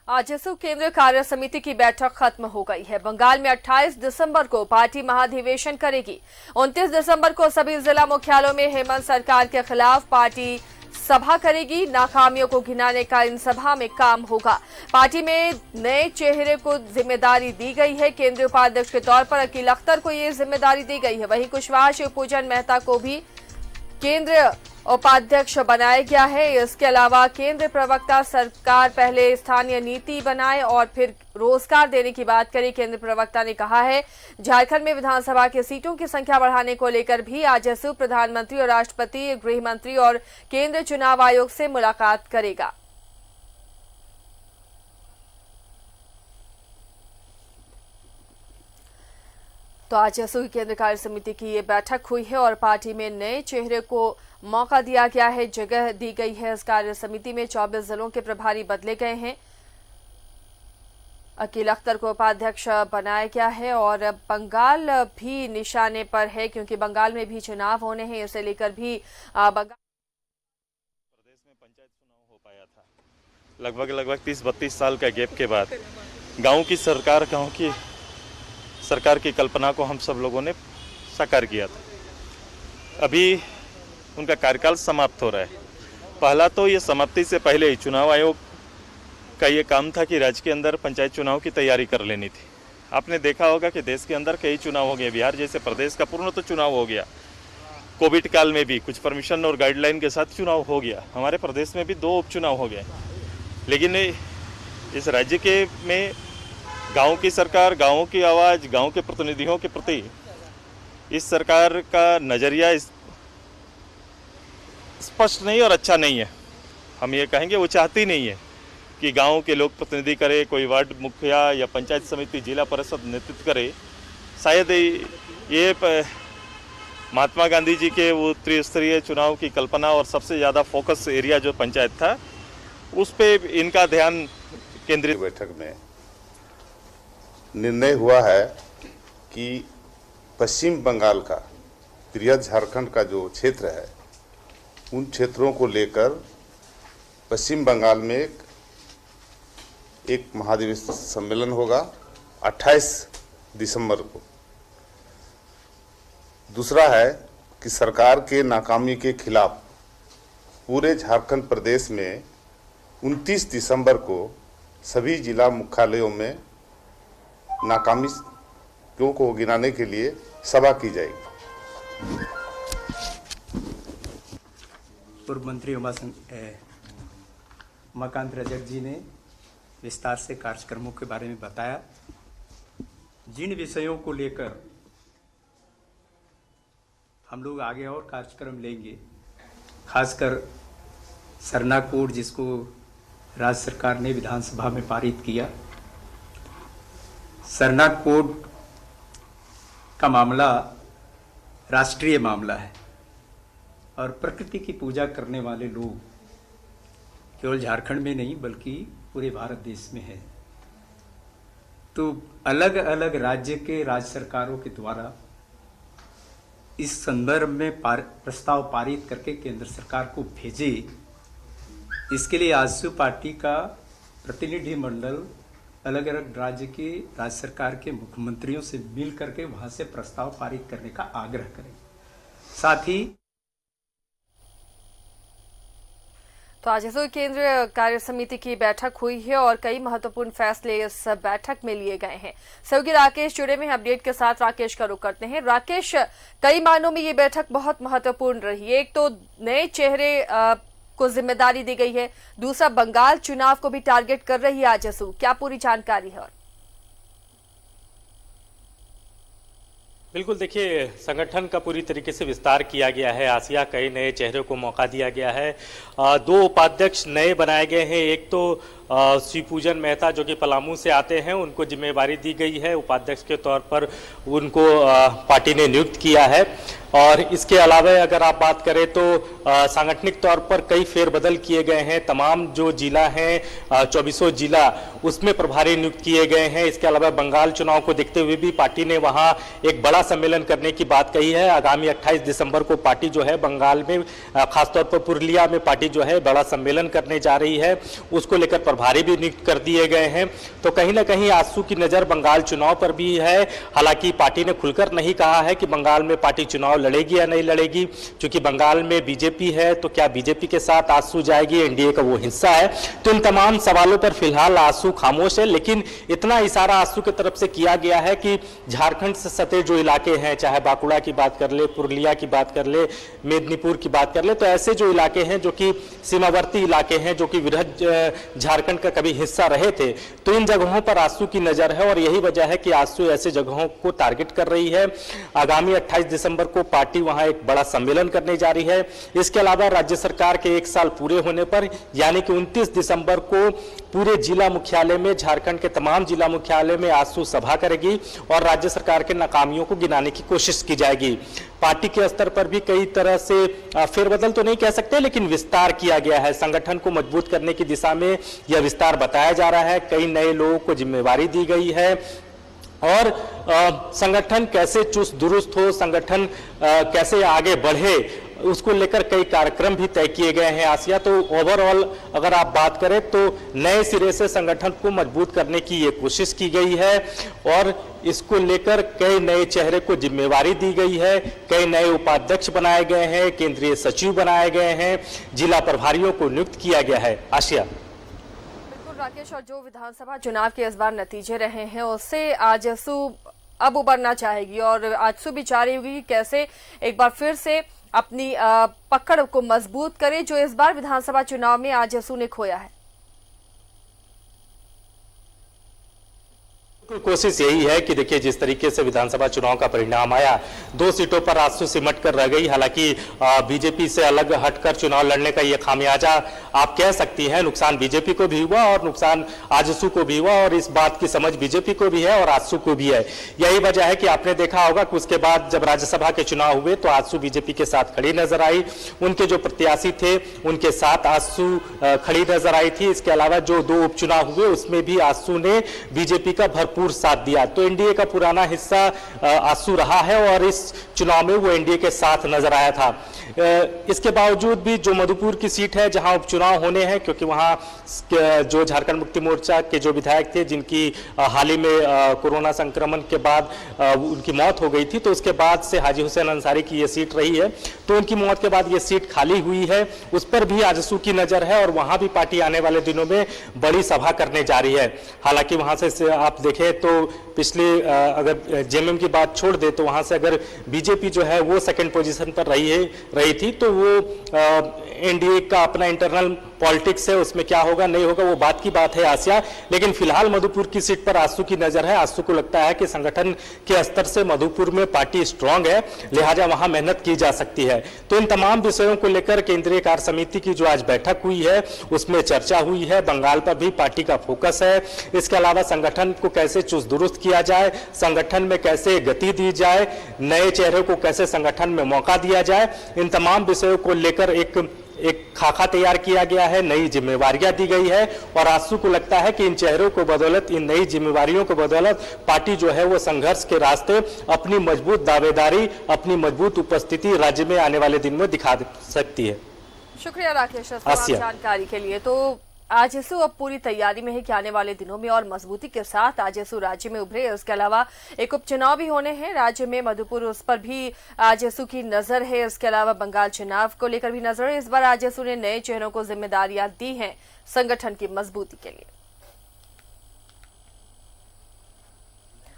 आजसू केंद्रीय कार्य समिति की बैठक खत्म हो गई है। बंगाल में 28 दिसंबर को पार्टी महाधिवेशन करेगी। 29 दिसंबर को सभी जिला मुख्यालयों में हेमंत सरकार के खिलाफ पार्टी सभा करेगी। नाकामियों को गिनाने का इन सभा में काम होगा। पार्टी में नए चेहरे को जिम्मेदारी दी गई है। केंद्रीय उपाध्यक्ष के तौर पर अकील अख्तर को ये जिम्मेदारी दी गई है। वहीं कुशवाहा शिवपूजन मेहता को भी केंद्रीय उपाध्यक्ष बनाया गया है। इसके अलावा केंद्रीय प्रवक्ता सरकार पहले स्थानीय नीति बनाए और फिर रोजगार देने की बात करी। केंद्रीय प्रवक्ता ने कहा है झारखंड में विधानसभा की सीटों की संख्या बढ़ाने को लेकर भी आजसू प्रधानमंत्री और राष्ट्रपति, गृह मंत्री और केंद्रीय चुनाव आयोग से मुलाकात करेगा। तो आजसू की केंद्रीय कार्य समिति की ये बैठक हुई है और पार्टी में नए चेहरे को मौका दिया गया है, जगह दी गई है। इस कार्य समिति में 24 जिलों के प्रभारी बदले गए हैं। अकील अख्तर को उपाध्यक्ष बनाया गया है और बंगाल भी निशाने पर है क्योंकि बंगाल में भी चुनाव होने हैं। इसे लेकर भी बंगाल प्रदेश में पंचायत चुनाव हो पाया था लगभग 30-32 साल का गैप के बाद। गांव की सरकार की कल्पना को हम सब लोगों ने साकार किया था। अभी उनका कार्यकाल समाप्त हो रहा है। पहला तो ये समाप्ति से पहले ही चुनाव आयोग का ये काम था कि राज्य के अंदर पंचायत चुनाव की तैयारी कर लेनी थी। आपने देखा होगा कि देश के अंदर कई चुनाव हो गए। बिहार जैसे प्रदेश का पूर्ण तो चुनाव हो गया। कोविड काल में भी कुछ परमिशन और गाइडलाइन के साथ चुनाव हो गया। हमारे प्रदेश में भी 2 उपचुनाव हो गए। लेकिन इस राज्य के में गाँव की सरकार, गाँव की आवाज़, गाँव के प्रतिनिधियों के प्रति इस सरकार का नज़रिया स्पष्ट नहीं और अच्छा नहीं है। हम ये कहेंगे वो चाहती नहीं है कि गांव के लोग प्रतिनिधि करे, कोई वार्ड मुखिया या पंचायत समिति, जिला परिषद नेतृत्व करे। शायद ये महात्मा गांधी जी के वो त्रिस्तरीय चुनाव की कल्पना और सबसे ज़्यादा फोकस एरिया जो पंचायत था उस पे इनका ध्यान केंद्रित। बैठक में निर्णय हुआ है कि पश्चिम बंगाल का बृहद झारखंड का जो क्षेत्र है उन क्षेत्रों को लेकर पश्चिम बंगाल में एक महाधिवेशन सम्मेलन होगा 28 दिसंबर को। दूसरा है कि सरकार के नाकामी के खिलाफ पूरे झारखंड प्रदेश में 29 दिसंबर को सभी जिला मुख्यालयों में नाकामियों को गिनाने के लिए सभा की जाएगी। पूर्व मंत्री उमाकांत रजक जी ने विस्तार से कार्यक्रमों के बारे में बताया। जिन विषयों को लेकर हम लोग आगे और कार्यक्रम लेंगे, खासकर सरना कोड जिसको राज्य सरकार ने विधानसभा में पारित किया। सरना कोड का मामला राष्ट्रीय मामला है और प्रकृति की पूजा करने वाले लोग केवल झारखंड में नहीं बल्कि पूरे भारत देश में है। तो अलग अलग राज्य के राज्य सरकारों के द्वारा इस संदर्भ में प्रस्ताव पारित करके केंद्र सरकार को भेजे। इसके लिए आजसू पार्टी का प्रतिनिधि मंडल अलग अलग राज्य के राज्य सरकार के मुख्यमंत्रियों से मिल करके वहां से प्रस्ताव पारित करने का आग्रह करें। साथ ही तो आजसू केंद्रीय कार्य समिति की बैठक हुई है और कई महत्वपूर्ण फैसले इस बैठक में लिए गए हैं। सहयोगी राकेश जुड़े में अपडेट के साथ। राकेश का रुख करते हैं। राकेश, कई मायनों में ये बैठक बहुत महत्वपूर्ण रही। एक तो नए चेहरे को जिम्मेदारी दी गई है, दूसरा बंगाल चुनाव को भी टारगेट कर रही है आजसू। क्या पूरी जानकारी है? बिल्कुल, देखिए संगठन का पूरी तरीके से विस्तार किया गया है। आसिया कई नए चेहरों को मौका दिया गया है। 2 उपाध्यक्ष नए बनाए गए हैं। एक तो शिवपूजन मेहता जो कि पलामू से आते हैं, उनको जिम्मेवारी दी गई है। उपाध्यक्ष के तौर पर उनको पार्टी ने नियुक्त किया है। और इसके अलावा अगर आप बात करें तो सांगठनिक तौर पर कई फेरबदल किए गए हैं। तमाम जो जिला हैं 24 जिला उसमें प्रभारी नियुक्त किए गए हैं। इसके अलावा बंगाल चुनाव को देखते हुए भी पार्टी ने वहां एक बड़ा सम्मेलन करने की बात कही है। आगामी 28 दिसंबर को पार्टी जो है बंगाल में खासतौर पर पुरुलिया में पार्टी जो है बड़ा सम्मेलन करने जा रही है, उसको लेकर प्रभारी भी नियुक्त कर दिए गए हैं। तो कहीं ना कहीं आजसू की नज़र बंगाल चुनाव पर भी है। हालांकि पार्टी ने खुलकर नहीं कहा है कि बंगाल में पार्टी चुनाव लड़ेगी या नहीं लड़ेगी, क्योंकि बंगाल में बीजेपी है तो क्या बीजेपी के साथ आजसू जाएगी, एनडीए का वो हिस्सा है। तो इन तमाम सवालों पर फिलहाल आजसू खामोश है। लेकिन इतना इशारा आजसू की तरफ से किया गया है कि झारखंड से सटे जो इलाके हैं, चाहे बांकुड़ा की बात कर ले, पुरुलिया की बात कर ले, मेदिनीपुर की बात कर ले, तो ऐसे जो इलाके हैं जो कि सीमावर्ती इलाके हैं, जो कि वृहद झारखंड का कभी हिस्सा रहे थे, तो इन जगहों पर आजसू की नजर है। और यही वजह है कि आजसू ऐसे जगहों को टारगेट कर रही है। आगामी 28 दिसंबर को पार्टी वहां एक बड़ा सम्मेलन करने जा रही है। इसके अलावा राज्य सरकार के 1 साल पूरे होने पर यानी कि 29 दिसंबर को पूरे जिला मुख्यालय में, झारखंड के तमाम जिला मुख्यालय में आजसू सभा करेगी और राज्य सरकार के नाकामियों को गिनाने की कोशिश की जाएगी। पार्टी के स्तर पर भी कई तरह से फेरबदल तो नहीं कह सकते, लेकिन विस्तार किया गया है। संगठन को मजबूत करने की दिशा में यह विस्तार बताया जा रहा है। कई नए लोगों को जिम्मेवारी दी गई है और संगठन कैसे चुस्त दुरुस्त हो, संगठन कैसे आगे बढ़े, उसको लेकर कई कार्यक्रम भी तय किए गए हैं। आसिया, तो ओवरऑल अगर आप बात करें तो नए सिरे से संगठन को मजबूत करने की ये कोशिश की गई है और इसको लेकर कई नए चेहरे को जिम्मेवारी दी गई है। कई नए उपाध्यक्ष बनाए गए हैं, केंद्रीय सचिव बनाए गए हैं, जिला प्रभारियों को नियुक्त किया गया है। आसिया राकेश, और जो विधानसभा चुनाव के इस बार नतीजे रहे हैं उससे आजसू अब उबरना चाहेगी और आजसू भी चाह रही होगी कि कैसे एक बार फिर से अपनी पकड़ को मजबूत करे जो इस बार विधानसभा चुनाव में आजसू ने खोया है। कोशिश यही है कि देखिए जिस तरीके से विधानसभा चुनाव का परिणाम आया, 2 सीटों पर आजसू सिमट कर रह गई। हालांकि बीजेपी से अलग हटकर चुनाव लड़ने का ये खामियाजा आप कह सकती हैं, नुकसान बीजेपी को भी हुआ और नुकसान आजसू को भी हुआ और इस बात की समझ बीजेपी को भी है और आजसू को भी है। यही वजह है कि आपने देखा होगा कि उसके बाद जब राज्यसभा के चुनाव हुए तो आजसू बीजेपी के साथ खड़ी नजर आई। उनके जो प्रत्याशी थे उनके साथ आजसू खड़ी नजर आई थी। इसके अलावा जो 2 उपचुनाव हुए उसमें भी आजसू ने बीजेपी का भरपूर साथ दिया। तो एनडीए का पुराना हिस्सा आजसू रहा है और इस चुनाव में वो एनडीए के साथ नजर आया था। इसके बावजूद भी जो मधुपुर की सीट है जहां उपचुनाव होने हैं, क्योंकि वहां जो झारखंड मुक्ति मोर्चा के जो विधायक थे जिनकी हाल ही में कोरोना संक्रमण के बाद उनकी मौत हो गई थी, तो उसके बाद से हाजी हुसैन अंसारी की ये सीट रही है। तो उनकी मौत के बाद ये सीट खाली हुई है, उस पर भी आजसू की नजर है और वहां भी पार्टी आने वाले दिनों में बड़ी सभा करने जा रही है। हालांकि वहां से आप देखें तो पिछले अगर जेएमएम की बात छोड़ दे तो वहां से अगर बीजेपी जो है वो सेकंड पोजीशन पर रही थी, तो वो एनडीए का अपना इंटरनल पॉलिटिक्स है, उसमें क्या होगा नहीं होगा वो बात की बात है आसिया। लेकिन फिलहाल मधुपुर की सीट पर आजसू की नजर है। आजसू को लगता है कि संगठन के स्तर से मधुपुर में पार्टी स्ट्रांग है, लिहाजा वहां मेहनत की जा सकती है। तो इन तमाम विषयों को लेकर केंद्रीय कार्य समिति की जो आज बैठक हुई है उसमें चर्चा हुई है। बंगाल पर भी पार्टी का फोकस है। इसके अलावा संगठन को कैसे चुस्त दुरुस्त किया जाए, संगठन में कैसे गति दी जाए, नए चेहरे को कैसे संगठन में मौका दिया जाए, इन तमाम विषयों को लेकर एक खाका तैयार किया गया है, नई जिम्मेवारियां दी गई है और आजसू को लगता है कि इन चेहरों को बदौलत, इन नई जिम्मेवारियों को बदौलत पार्टी जो है वो संघर्ष के रास्ते अपनी मजबूत दावेदारी, अपनी मजबूत उपस्थिति राज्य में आने वाले दिन में दिखा सकती है। शुक्रिया राकेश इस तमाम जानकारी के लिए। तो आजसू अब पूरी तैयारी में है कि आने वाले दिनों में और मजबूती के साथ आजसू राज्य में उभरे। इसके अलावा एक उपचुनाव भी होने हैं राज्य में, मधुपुर, उस पर भी आजसू की नजर है। इसके अलावा बंगाल चुनाव को लेकर भी नजर है। इस बार आजसू ने नए चेहरों को जिम्मेदारियां दी हैं संगठन की मजबूती के लिए।